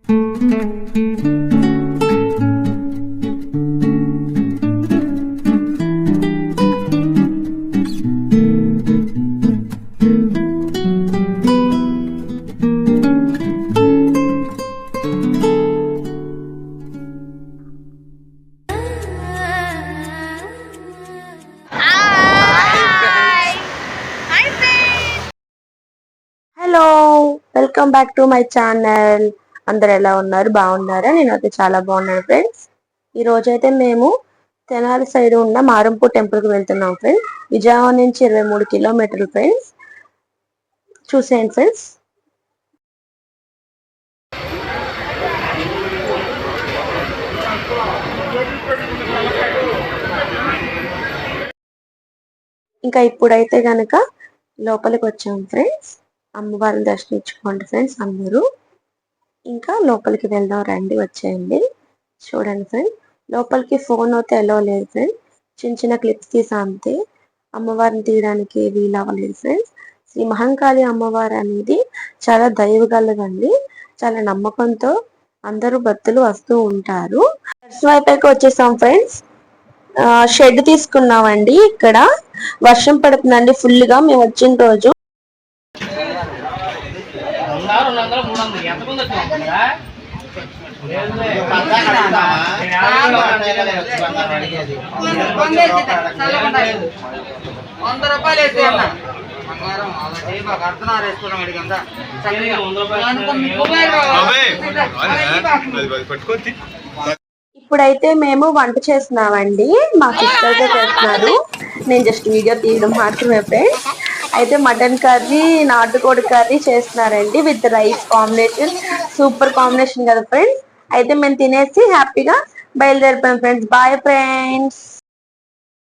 Hello, welcome back to my channel. అందరు ఎలా ఉన్నారు? బాగున్నారా? నేనైతే చాలా బాగున్నాను ఫ్రెండ్స్. ఈ రోజైతే మేము తెనాలి సైడ్ ఉన్న మారంపూర్ టెంపుల్ కి వెళ్తున్నాం ఫ్రెండ్స్. విజయవాడ నుంచి 23 కిలోమీటర్లు ఫ్రెండ్స్. చూసేయండి ఫ్రెండ్స్. ఇంకా ఇప్పుడైతే గనక లోపలికి వచ్చాం ఫ్రెండ్స్. అమ్మవారిని దర్శించుకోండి ఫ్రెండ్స్ అందరూ. ఇంకా లోపలికి వెళ్దాం రండి, వచ్చేయండి. చూడండి ఫ్రెండ్, లోపలికి ఫోన్ అయితే ఎలా లేదు ఫ్రెండ్. చిన్న చిన్న క్లిప్స్ తీసా అంతే. అమ్మవారిని తీయడానికి వీలవ్వలేదు ఫ్రెండ్స్. శ్రీ మహంకాళి అమ్మవారు అనేది చాలా దైవగలదండి. చాలా నమ్మకంతో అందరూ భక్తులు వస్తూ ఉంటారు. దర్శనం అయిపోయాక వచ్చేసాం ఫ్రెండ్స్. షెడ్ తీసుకున్నామండి. ఇక్కడ వర్షం పడుతుందండి ఫుల్ గా మేము వచ్చిన రోజు. ఇప్పుడైతే మేము వంట చేస్తున్నామండి. మా సిస్టర్ గా చేస్తున్నారు, నేను జస్ట్ వీడియో తీయడం మాత్రమే ఫ్రెండ్స్. అయితే మటన్ కర్రీ, నాటుకోడి కర్రీ చేస్తున్నారండి with rice combination. Super combination కదా ఫ్రెండ్స్. అయితే మేము తినేసి హ్యాపీగా బయలుదేరిపోయాం ఫ్రెండ్స్. Bye friends.